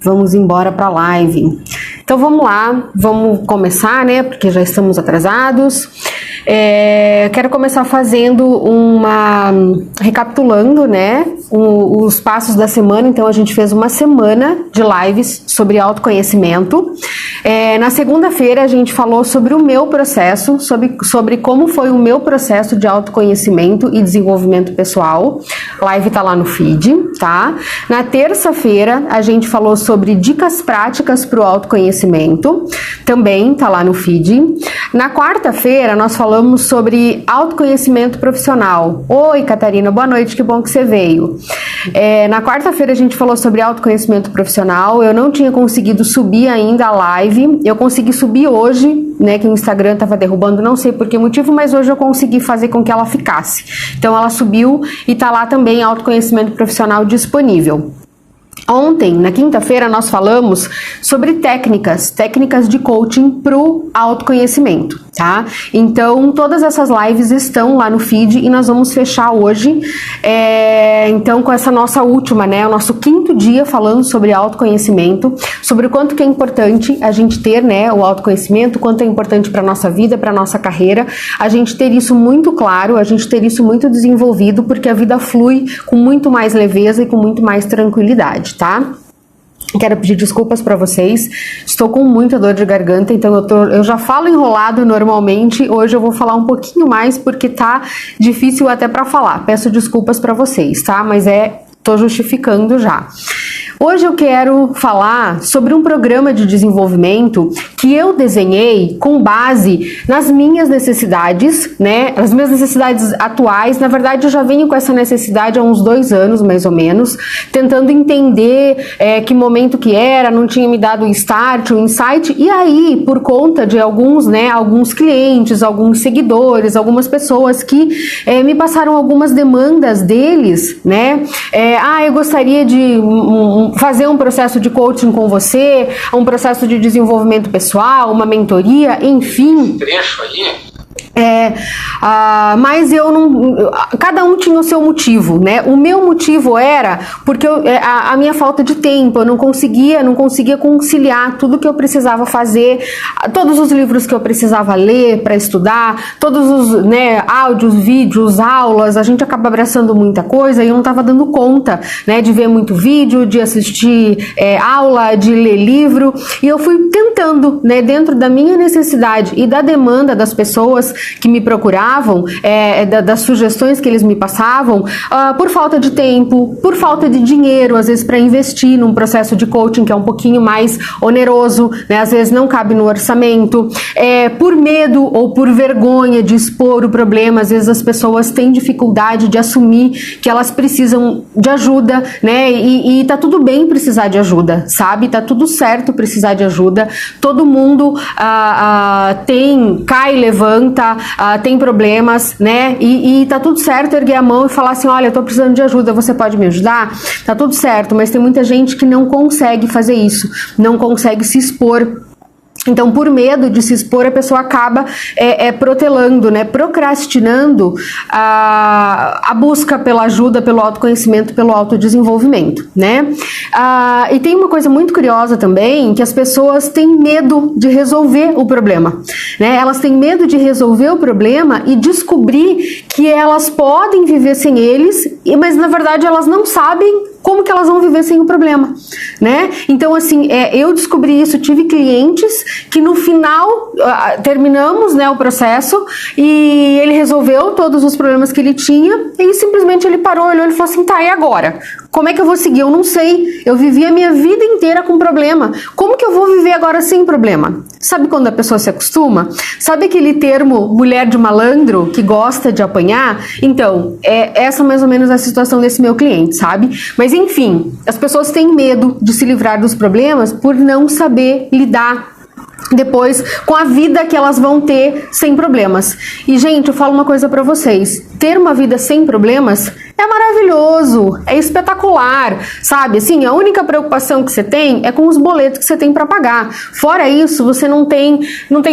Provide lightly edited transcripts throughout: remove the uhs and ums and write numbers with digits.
Vamos embora para a live. Então vamos lá, vamos começar, né? Porque já estamos atrasados. Quero começar fazendo recapitulando, né? Os passos da semana. Então a gente fez uma semana de lives sobre autoconhecimento. Na segunda-feira a gente falou sobre o meu processo, sobre como foi o meu processo de autoconhecimento e desenvolvimento pessoal. A live tá lá no feed, tá? Na terça-feira a gente falou sobre dicas práticas para o autoconhecimento, também tá lá no feed. Na quarta-feira nós falamos sobre autoconhecimento profissional. Oi, Catarina, boa noite, que bom que você veio. Na quarta-feira a gente falou sobre autoconhecimento profissional. Eu não tinha conseguido subir ainda a live, eu consegui subir hoje, né, que o Instagram estava derrubando, não sei por que motivo, mas hoje eu consegui fazer com que ela ficasse. Então ela subiu e tá lá também autoconhecimento profissional disponível. Ontem, na quinta-feira, nós falamos sobre técnicas de coaching para o autoconhecimento, tá? Então, todas essas lives estão lá no feed e nós vamos fechar hoje, então, com essa nossa última, né? O nosso quinto dia falando sobre autoconhecimento, sobre o quanto que é importante a gente ter, né, o autoconhecimento, quanto é importante para nossa vida, para nossa carreira, a gente ter isso muito claro, a gente ter isso muito desenvolvido, porque a vida flui com muito mais leveza e com muito mais tranquilidade, tá? Quero pedir desculpas para vocês, estou com muita dor de garganta, então eu já falo enrolado normalmente, hoje eu vou falar um pouquinho mais porque tá difícil até para falar, peço desculpas para vocês, tá? Mas tô justificando já. Hoje eu quero falar sobre um programa de desenvolvimento que eu desenhei com base nas minhas necessidades, né? As minhas necessidades atuais. Na verdade, eu já venho com essa necessidade há uns 2 anos, mais ou menos, tentando entender que momento que era, não tinha me dado o start, o insight. E aí, por conta de alguns clientes, alguns seguidores, algumas pessoas que me passaram algumas demandas deles, né? Eu gostaria de fazer um processo de coaching com você, um processo de desenvolvimento pessoal, uma mentoria, enfim. Esse trecho aí. Mas eu não. Cada um tinha o seu motivo, né? O meu motivo era porque a minha falta de tempo, eu não conseguia conciliar tudo que eu precisava fazer, todos os livros que eu precisava ler para estudar, todos os, né, áudios, vídeos, aulas, a gente acaba abraçando muita coisa e eu não estava dando conta, né, de ver muito vídeo, de assistir aula, de ler livro, e eu fui tentando, né, dentro da minha necessidade e da demanda das pessoas que me procuravam, das sugestões que eles me passavam, por falta de tempo, por falta de dinheiro, às vezes para investir num processo de coaching que é um pouquinho mais oneroso, né, às vezes não cabe no orçamento, por medo ou por vergonha de expor o problema, às vezes as pessoas têm dificuldade de assumir que elas precisam de ajuda, né, e tá tudo bem precisar de ajuda, sabe, tá tudo certo precisar de ajuda, todo mundo cai e levanta, tem problemas, né? E tá tudo certo erguer a mão e falar assim, olha, eu tô precisando de ajuda, você pode me ajudar? Tá tudo certo, mas tem muita gente que não consegue fazer isso, não consegue se expor. Então, por medo de se expor, a pessoa acaba protelando, né, procrastinando a busca pela ajuda, pelo autoconhecimento, pelo autodesenvolvimento, né? E tem uma coisa muito curiosa também, que as pessoas têm medo de resolver o problema, né? Elas têm medo de resolver o problema e descobrir que elas podem viver sem eles, mas na verdade elas não sabem como que elas vão viver sem o problema, né? Então, assim, eu descobri isso, tive clientes que no final terminamos, né, o processo e ele resolveu todos os problemas que ele tinha e simplesmente ele parou, olhou e falou assim, tá, e agora? Como é que eu vou seguir? Eu não sei. Eu vivi a minha vida inteira com problema. Como que eu vou viver agora sem problema? Sabe quando a pessoa se acostuma? Sabe aquele termo mulher de malandro que gosta de apanhar? Então, essa mais ou menos a situação desse meu cliente, sabe? Mas enfim, as pessoas têm medo de se livrar dos problemas por não saber lidar depois com a vida que elas vão ter sem problemas. E gente, eu falo uma coisa pra vocês, ter uma vida sem problemas é maravilhoso, é espetacular, sabe? Assim, a única preocupação que você tem é com os boletos que você tem para pagar. Fora isso, você não tem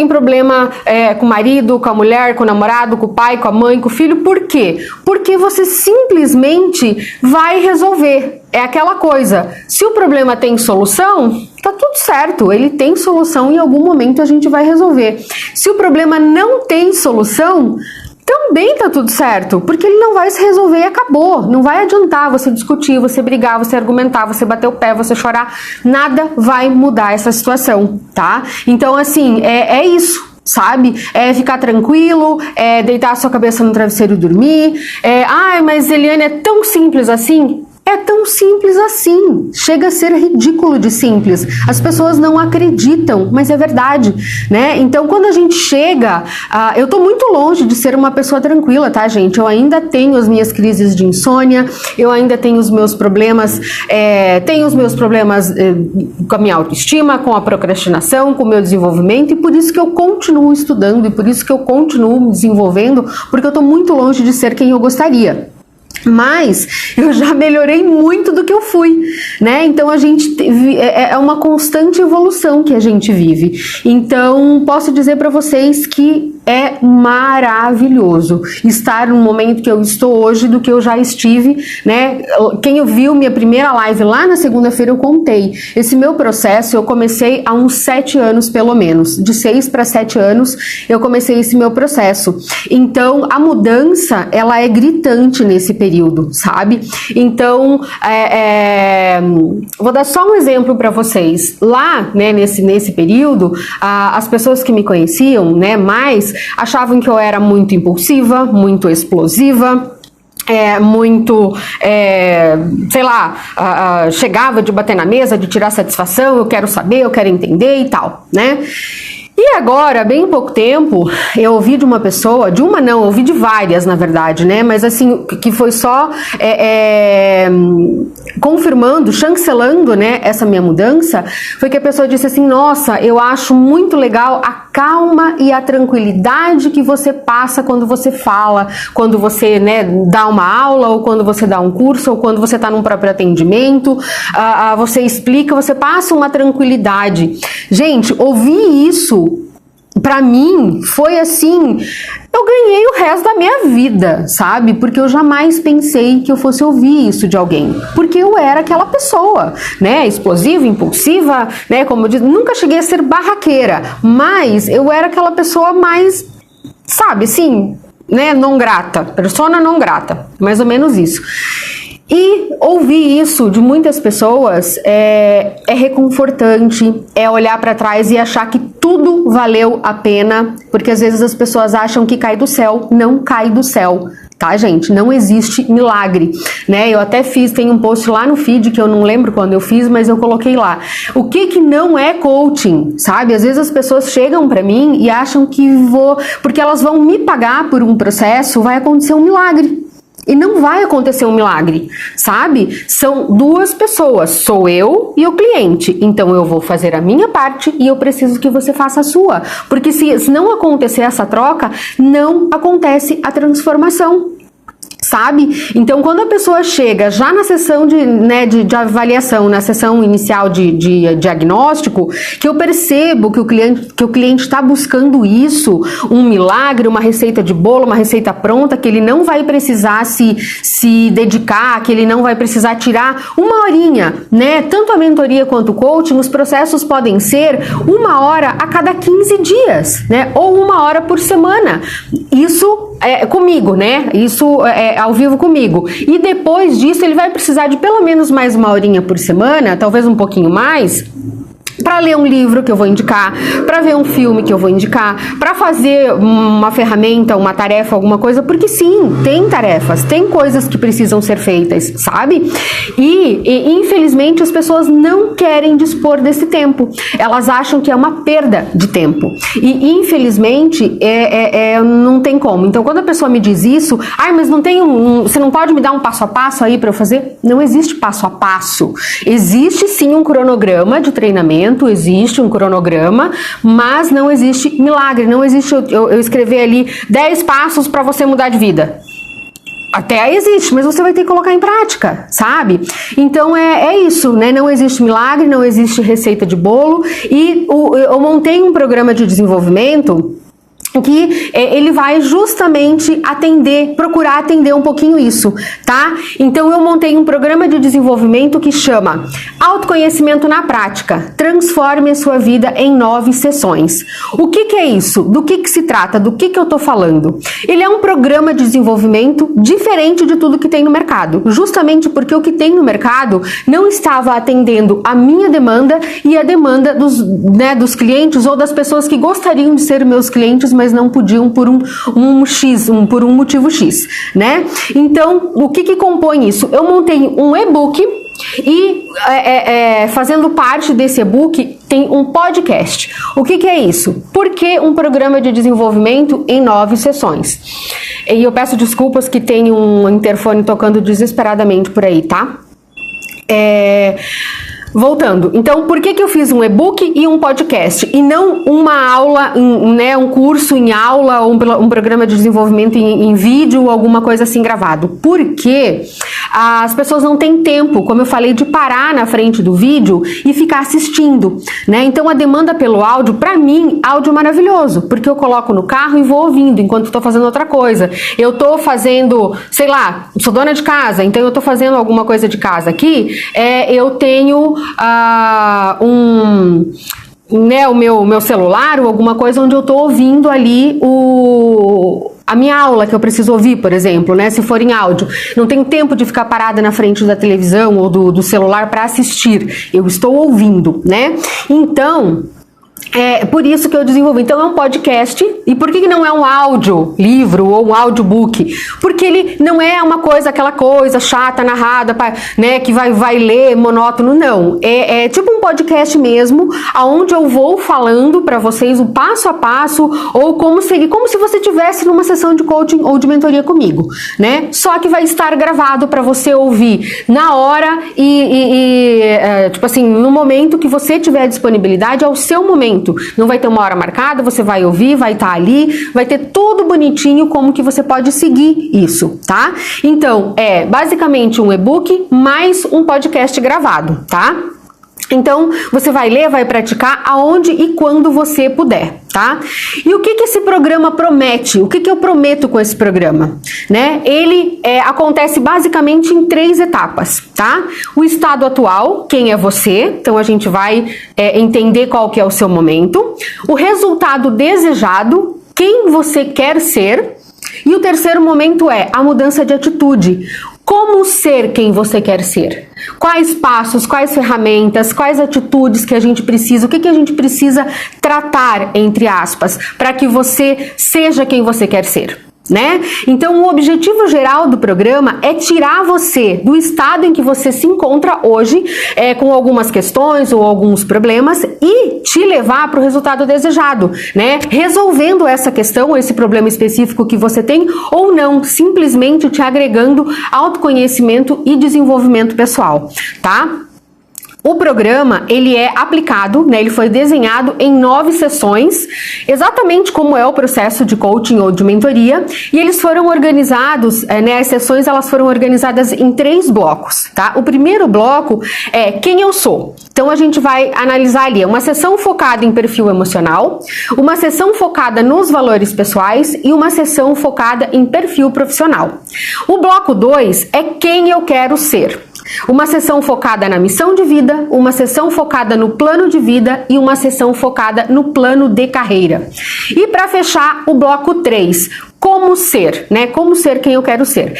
problema com o marido, com a mulher, com o namorado, com o pai, com a mãe, com o filho. Por quê? Porque você simplesmente vai resolver. É aquela coisa, se o problema tem solução, tá tudo certo, ele tem solução, em algum momento a gente vai resolver. Se o problema não tem solução, também tá tudo certo, porque ele não vai se resolver e acabou. Não vai adiantar você discutir, você brigar, você argumentar, você bater o pé, você chorar, nada vai mudar essa situação, tá? Então, assim, é isso. Sabe? É ficar tranquilo, é deitar a sua cabeça no travesseiro e dormir. Mas Eliane, é tão simples assim? É tão simples assim, chega a ser ridículo de simples. As pessoas não acreditam, mas é verdade, né? Então, quando a gente chega, eu tô muito longe de ser uma pessoa tranquila, tá, gente? Eu ainda tenho as minhas crises de insônia, eu ainda tenho os meus problemas, com a minha autoestima, com a procrastinação, com o meu desenvolvimento, e por isso que eu continuo estudando, e por isso que eu continuo me desenvolvendo, porque eu tô muito longe de ser quem eu gostaria. Mas eu já melhorei muito do que eu fui, né? Então a gente é uma constante evolução que a gente vive. Então posso dizer para vocês que é maravilhoso estar no momento que eu estou hoje do que eu já estive, né? Quem viu minha primeira live lá na segunda-feira, eu contei. Esse meu processo eu comecei há uns 7 anos pelo menos, de 6 para 7 anos eu comecei esse meu processo. Então a mudança, ela é gritante nesse período, sabe? Então, vou dar só um exemplo para vocês. Lá, né, nesse período, as pessoas que me conheciam, né, achavam que eu era muito impulsiva, muito explosiva, chegava de bater na mesa, de tirar satisfação, eu quero saber, eu quero entender e tal, né? E agora, bem em pouco tempo, eu ouvi de uma pessoa, ouvi de várias, na verdade, né? Mas assim, que foi só confirmando, chancelando, né, essa minha mudança, foi que a pessoa disse assim: nossa, eu acho muito legal a calma e a tranquilidade que você passa quando você fala, quando você, né, dá uma aula, ou quando você dá um curso, ou quando você está num próprio atendimento, você explica, você passa uma tranquilidade. Gente, ouvir isso, pra mim, foi assim, eu ganhei o resto da minha vida, sabe? Porque eu jamais pensei que eu fosse ouvir isso de alguém. Porque eu era aquela pessoa, né? Explosiva, impulsiva, né? Como eu disse, nunca cheguei a ser barraqueira, mas eu era aquela pessoa mais, sabe, assim, né? Não grata, persona não grata, mais ou menos isso. E ouvir isso de muitas pessoas é reconfortante, é olhar para trás e achar que tudo valeu a pena, porque às vezes as pessoas acham que cai do céu, não cai do céu, tá, gente? Não existe milagre, né? Eu até tem um post lá no feed que eu não lembro quando eu fiz, mas eu coloquei lá. O que não é coaching, sabe? Às vezes as pessoas chegam para mim e acham que porque elas vão me pagar por um processo, vai acontecer um milagre. E não vai acontecer um milagre, sabe? São duas pessoas, sou eu e o cliente. Então eu vou fazer a minha parte e eu preciso que você faça a sua. Porque se não acontecer essa troca, não acontece a transformação. Sabe? Então, quando a pessoa chega já na sessão de avaliação, na sessão inicial de diagnóstico, que eu percebo que o cliente está buscando isso, um milagre, uma receita de bolo, uma receita pronta, que ele não vai precisar se dedicar, que ele não vai precisar tirar uma horinha, né? Tanto a mentoria quanto o coaching, os processos podem ser 1 hora a cada 15 dias, né? Ou 1 hora por semana. Isso é comigo, né? Isso é ao vivo comigo. E depois disso ele vai precisar de pelo menos mais 1 horinha por semana, talvez um pouquinho mais, para ler um livro que eu vou indicar, para ver um filme que eu vou indicar, para fazer uma ferramenta, uma tarefa, alguma coisa, porque sim, tem tarefas, tem coisas que precisam ser feitas, sabe? E infelizmente as pessoas não querem dispor desse tempo, elas acham que é uma perda de tempo, e infelizmente não tem como. Então quando a pessoa me diz isso, mas não tem você não pode me dar um passo a passo aí para eu fazer? Não existe passo a passo, existe sim um cronograma de treinamento, existe um cronograma, mas não existe milagre, não existe eu escrever ali 10 passos para você mudar de vida. Até existe, mas você vai ter que colocar em prática, sabe? Então é isso, né? Não existe milagre, não existe receita de bolo. E eu montei um programa de desenvolvimento que ele vai justamente procurar atender um pouquinho isso, tá? Então eu montei um programa de desenvolvimento que chama Autoconhecimento na Prática, transforme a sua vida em 9 sessões. O que é isso? Do que se trata? Do que eu tô falando? Ele é um programa de desenvolvimento diferente de tudo que tem no mercado, justamente porque o que tem no mercado não estava atendendo a minha demanda e a demanda dos clientes ou das pessoas que gostariam de ser meus clientes, mas não podiam por por um motivo X, né? Então, o que compõe isso? Eu montei um e-book e fazendo parte desse e-book tem um podcast. O que é isso? Por que um programa de desenvolvimento em 9 sessões? E eu peço desculpas que tem um interfone tocando desesperadamente por aí, tá? Voltando, então por que eu fiz um e-book e um podcast e não uma aula, né, um curso em aula ou um programa de desenvolvimento em vídeo ou alguma coisa assim gravado? Porque as pessoas não têm tempo, como eu falei, de parar na frente do vídeo e ficar assistindo, né? Então a demanda pelo áudio, para mim, áudio é maravilhoso, porque eu coloco no carro e vou ouvindo enquanto estou fazendo outra coisa. Eu estou fazendo, sei lá, sou dona de casa, então eu estou fazendo alguma coisa de casa aqui, eu tenho o meu celular ou alguma coisa onde eu estou ouvindo ali a minha aula que eu preciso ouvir, por exemplo, né? Se for em áudio, não tenho tempo de ficar parada na frente da televisão ou do celular para assistir. Eu estou ouvindo, né? Então, por isso que eu desenvolvi. Então é um podcast. E por que não é um áudio livro ou um audiobook? Porque ele não é aquela coisa chata, narrada, né, que vai ler monótono, não. É tipo um podcast mesmo, aonde eu vou falando para vocês o passo a passo, ou como se você estivesse numa sessão de coaching ou de mentoria comigo, né? Só que vai estar gravado para você ouvir na hora tipo assim, no momento que você tiver disponibilidade, ao seu momento. Não vai ter uma hora marcada, você vai ouvir, vai estar ali, vai ter tudo bonitinho como que você pode seguir isso, tá? Então, basicamente um e-book mais um podcast gravado, tá? Então, você vai ler, vai praticar aonde e quando você puder, tá? E o que esse programa promete? O que eu prometo com esse programa? Né? Ele acontece basicamente em 3 etapas, tá? O estado atual, quem é você? Então, a gente vai entender qual que é o seu momento. O resultado desejado, quem você quer ser. E o terceiro momento é a mudança de atitude. Como ser quem você quer ser? Quais passos, quais ferramentas, quais atitudes que a gente precisa, o que a gente precisa tratar, entre aspas, para que você seja quem você quer ser, né? Então, o objetivo geral do programa é tirar você do estado em que você se encontra hoje, com algumas questões ou alguns problemas, e te levar para o resultado desejado, né? Resolvendo essa questão, esse problema específico que você tem, ou não, simplesmente te agregando autoconhecimento e desenvolvimento pessoal, tá? O programa, ele é aplicado, né, ele foi desenhado em 9 sessões, exatamente como é o processo de coaching ou de mentoria, e eles foram organizados, né, as sessões elas foram organizadas em 3 blocos, tá? O primeiro bloco é quem eu sou. Então a gente vai analisar ali uma sessão focada em perfil emocional, uma sessão focada nos valores pessoais e uma sessão focada em perfil profissional. O bloco 2 é quem eu quero ser. Uma sessão focada na missão de vida, uma sessão focada no plano de vida e uma sessão focada no plano de carreira. E para fechar, o bloco 3, como ser, né? Como ser quem eu quero ser.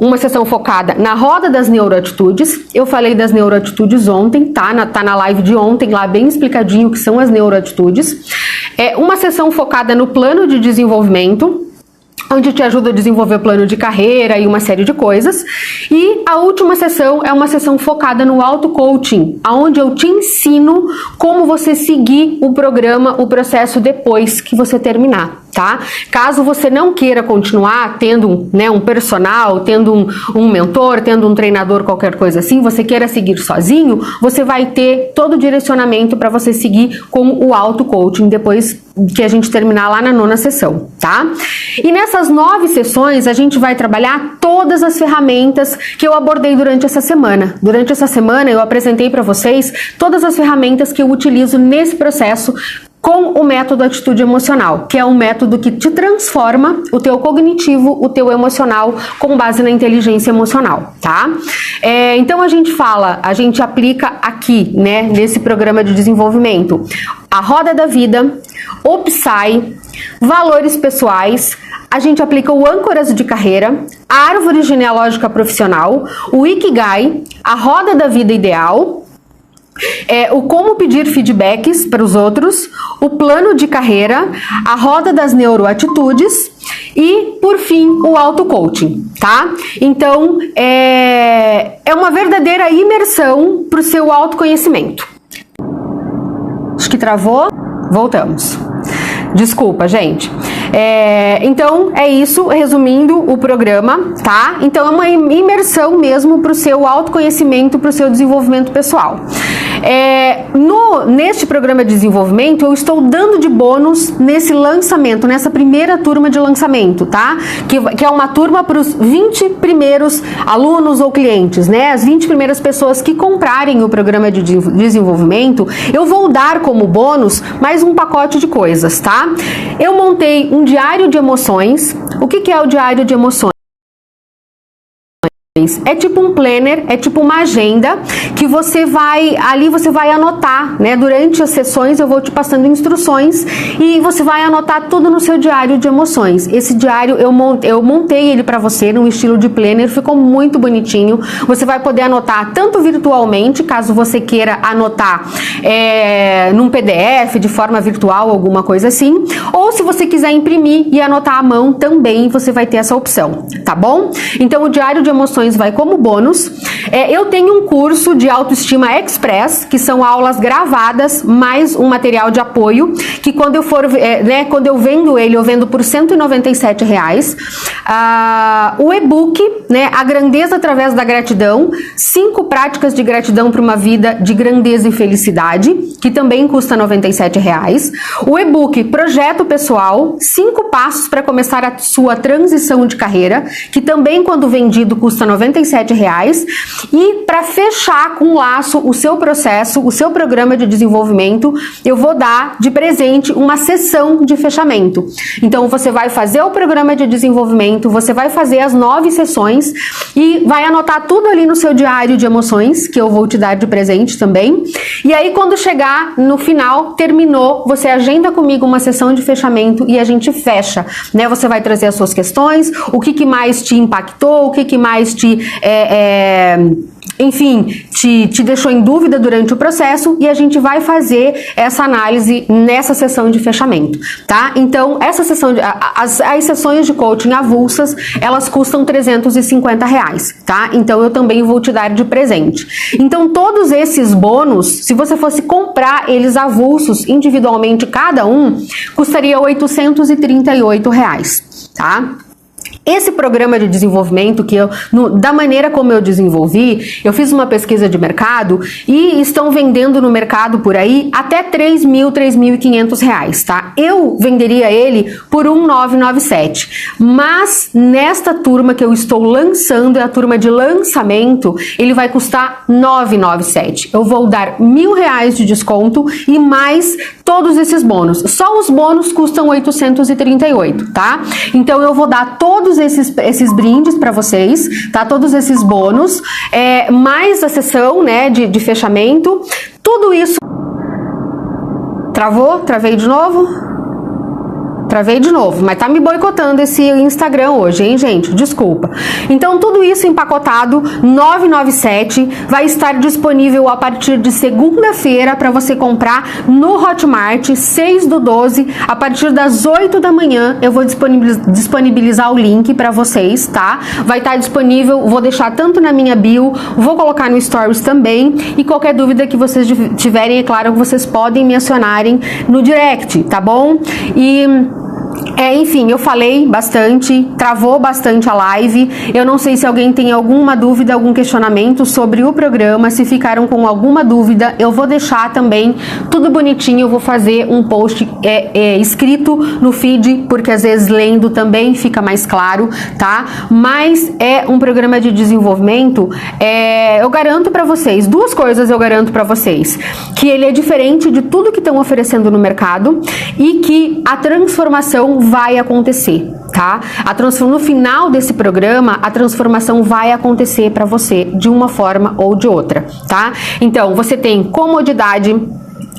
Uma sessão focada na roda das neuroatitudes. Eu falei das neuroatitudes ontem, tá na live de ontem, lá bem explicadinho o que são as neuroatitudes. Uma sessão focada no plano de desenvolvimento, onde te ajuda a desenvolver o plano de carreira e uma série de coisas. E a última sessão é uma sessão focada no auto-coaching, onde eu te ensino como você seguir o programa, o processo depois que você terminar, tá? Caso você não queira continuar tendo, né, um personal, tendo um mentor, tendo um treinador, qualquer coisa assim, você queira seguir sozinho, você vai ter todo o direcionamento para você seguir com o auto-coaching depois que a gente terminar lá na 9ª sessão, tá? E nessas 9 sessões a gente vai trabalhar todas as ferramentas que eu abordei durante essa semana. Durante essa semana eu apresentei para vocês todas as ferramentas que eu utilizo nesse processo com o método Atitude Emocional, que é um método que te transforma o teu cognitivo, o teu emocional, com base na inteligência emocional, tá? Então a gente aplica aqui, né, nesse programa de desenvolvimento, a roda da vida, o Psy, valores pessoais, a gente aplica o âncoras de carreira, a árvore genealógica profissional, o Ikigai, a roda da vida ideal, o como pedir feedbacks para os outros, o plano de carreira, a roda das neuroatitudes e, por fim, o auto-coaching, tá? Então, é uma verdadeira imersão para o seu autoconhecimento. Acho que travou. Voltamos. Desculpa, gente. Então, é isso, resumindo o programa, tá? Então, é uma imersão mesmo para o seu autoconhecimento, para o seu desenvolvimento pessoal. Neste programa de desenvolvimento, eu estou dando de bônus nesse lançamento, nessa primeira turma de lançamento, tá? Que é uma turma para os 20 primeiros alunos ou clientes, né? As 20 primeiras pessoas que comprarem o programa de desenvolvimento, eu vou dar como bônus mais um pacote de coisas, tá? Eu montei um diário de emoções. O que é o diário de emoções? É tipo um planner, é tipo uma agenda que você vai anotar, né? Durante as sessões eu vou te passando instruções e você vai anotar tudo no seu diário de emoções. Esse diário eu montei ele para você num estilo de planner, ficou muito bonitinho. Você vai poder anotar tanto virtualmente, caso você queira anotar num PDF de forma virtual, alguma coisa assim, ou se você quiser imprimir e anotar à mão também, você vai ter essa opção, tá bom? Então o diário de emoções vai como bônus. Eu tenho um curso de autoestima express, que são aulas gravadas, mais um material de apoio, que quando eu vendo ele, eu vendo por R$197. O e-book, né, A Grandeza Através da Gratidão, 5 práticas de gratidão para uma vida de grandeza e felicidade, que também custa R$97. O e-book Projeto Pessoal, 5 passos para começar a sua transição de carreira, que também quando vendido custa R$97. E para fechar com laço o seu processo, o seu programa de desenvolvimento, eu vou dar de presente uma sessão de fechamento. Então você vai fazer o programa de desenvolvimento, você vai fazer as 9 sessões e vai anotar tudo ali no seu diário de emoções, que eu vou te dar de presente também. E aí quando chegar no final, terminou, você agenda comigo uma sessão de fechamento e a gente fecha, né? Você vai trazer as suas questões, o que mais te impactou, o que mais te te deixou em dúvida durante o processo, e a gente vai fazer essa análise nessa sessão de fechamento, tá? Então, essa sessão as sessões de coaching avulsas, elas custam R$350, tá? Então, eu também vou te dar de presente. Então, todos esses bônus, se você fosse comprar eles avulsos, individualmente, cada um, custaria R$838, tá? Esse programa de desenvolvimento, da maneira como eu desenvolvi, eu fiz uma pesquisa de mercado e estão vendendo no mercado por aí até R$3.000, R$3.500, tá? Eu venderia ele por R$1.997, mas nesta turma que eu estou lançando, é a turma de lançamento, ele vai custar R$997. Eu vou dar R$1.000 de desconto e mais todos esses bônus. Só os bônus custam R$838, tá? Então eu vou dar todos esses brindes para vocês, tá? Todos esses bônus, mais a sessão, né, de fechamento, tudo isso. Travou? Travei de novo? Travei de novo, mas tá me boicotando esse Instagram hoje, hein, gente? Desculpa. Então, tudo isso empacotado, R$997, vai estar disponível a partir de segunda-feira para você comprar no Hotmart, 6/12, a partir das 8 da manhã. Eu vou disponibilizar o link para vocês, tá? Vai estar disponível, vou deixar tanto na minha bio, vou colocar no Stories também, e qualquer dúvida que vocês tiverem, é claro, vocês podem me acionarem no direct, tá bom? E Enfim, eu falei bastante, travou bastante a live. Eu não sei se alguém tem alguma dúvida, algum questionamento sobre o programa. Se ficaram com alguma dúvida, eu vou deixar também tudo bonitinho. Eu vou fazer um post escrito no feed, porque às vezes lendo também fica mais claro, tá? Mas é um programa de desenvolvimento. Eu garanto pra vocês, duas coisas eu garanto pra vocês: que ele é diferente de tudo que estão oferecendo no mercado e que a transformação vai acontecer, tá? No final desse programa, a transformação vai acontecer para você de uma forma ou de outra, tá? Então, você tem comodidade,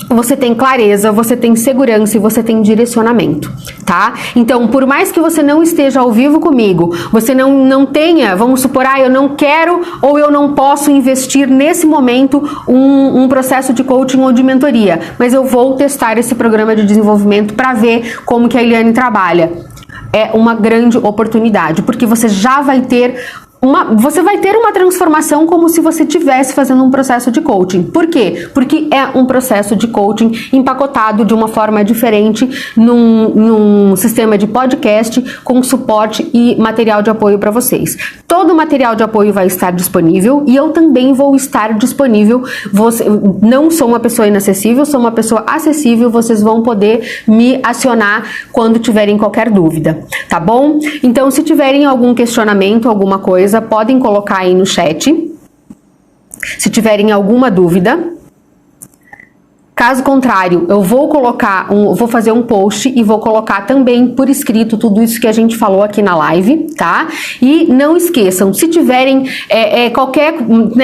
você tem clareza, você tem segurança e você tem direcionamento, tá? Então, por mais que você não esteja ao vivo comigo, você não tenha, vamos supor, eu não quero ou eu não posso investir nesse momento um processo de coaching ou de mentoria, mas eu vou testar esse programa de desenvolvimento para ver como que a Eliane trabalha. É uma grande oportunidade, porque você já vai ter uma transformação como se você estivesse fazendo um processo de coaching. Por quê? Porque é um processo de coaching empacotado de uma forma diferente num sistema de podcast com suporte e material de apoio para vocês. Todo o material de apoio vai estar disponível e eu também vou estar disponível. Não sou uma pessoa inacessível, sou uma pessoa acessível. Vocês vão poder me acionar quando tiverem qualquer dúvida, tá bom? Então, se tiverem algum questionamento, alguma coisa, podem colocar aí no chat, se tiverem alguma dúvida. Caso contrário, eu vou vou fazer um post e vou colocar também por escrito tudo isso que a gente falou aqui na live, tá? E não esqueçam, se tiverem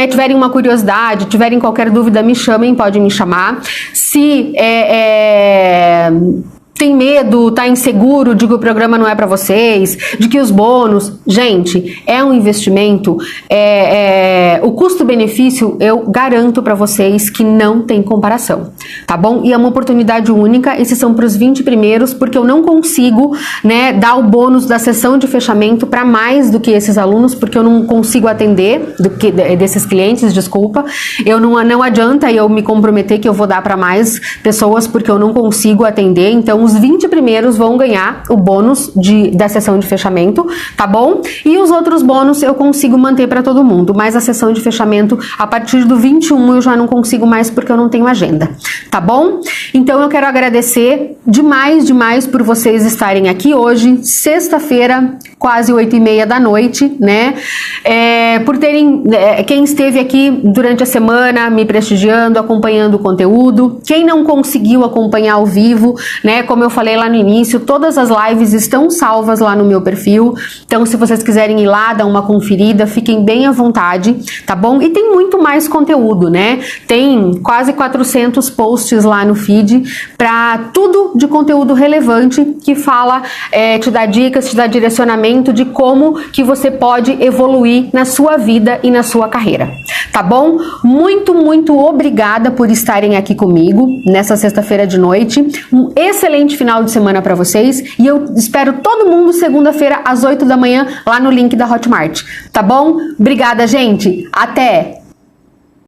tiverem uma curiosidade, tiverem qualquer dúvida, me chamem, podem me chamar. Se tem medo, tá inseguro de que o programa não é para vocês, de que os bônus... Gente, é um investimento, o custo-benefício eu garanto para vocês que não tem comparação, tá bom? E é uma oportunidade única, esses são para os 20 primeiros, porque eu não consigo, né, dar o bônus da sessão de fechamento para mais do que esses alunos, porque eu não consigo atender desses clientes, desculpa. Não adianta eu me comprometer que eu vou dar para mais pessoas, porque eu não consigo atender. Então, os 20 primeiros vão ganhar o bônus da sessão de fechamento, tá bom? E os outros bônus eu consigo manter para todo mundo, mas a sessão de fechamento, a partir do 21, eu já não consigo mais porque eu não tenho agenda, tá bom? Então, eu quero agradecer demais por vocês estarem aqui hoje, sexta-feira, quase 8h30 da noite, né? Por terem, quem esteve aqui durante a semana me prestigiando, acompanhando o conteúdo, quem não conseguiu acompanhar ao vivo, né? Como eu falei lá no início, todas as lives estão salvas lá no meu perfil, então se vocês quiserem ir lá, dar uma conferida, fiquem bem à vontade, tá bom? E tem muito mais conteúdo, né? Tem quase 400 posts lá no feed para tudo de conteúdo relevante que fala, te dá dicas, te dá direcionamento de como que você pode evoluir na sua vida e na sua carreira, tá bom? Muito obrigada por estarem aqui comigo nessa sexta-feira de noite. Um excelente final de semana para vocês e eu espero todo mundo segunda-feira às 8 da manhã lá no link da Hotmart, tá bom? Obrigada, gente. Até!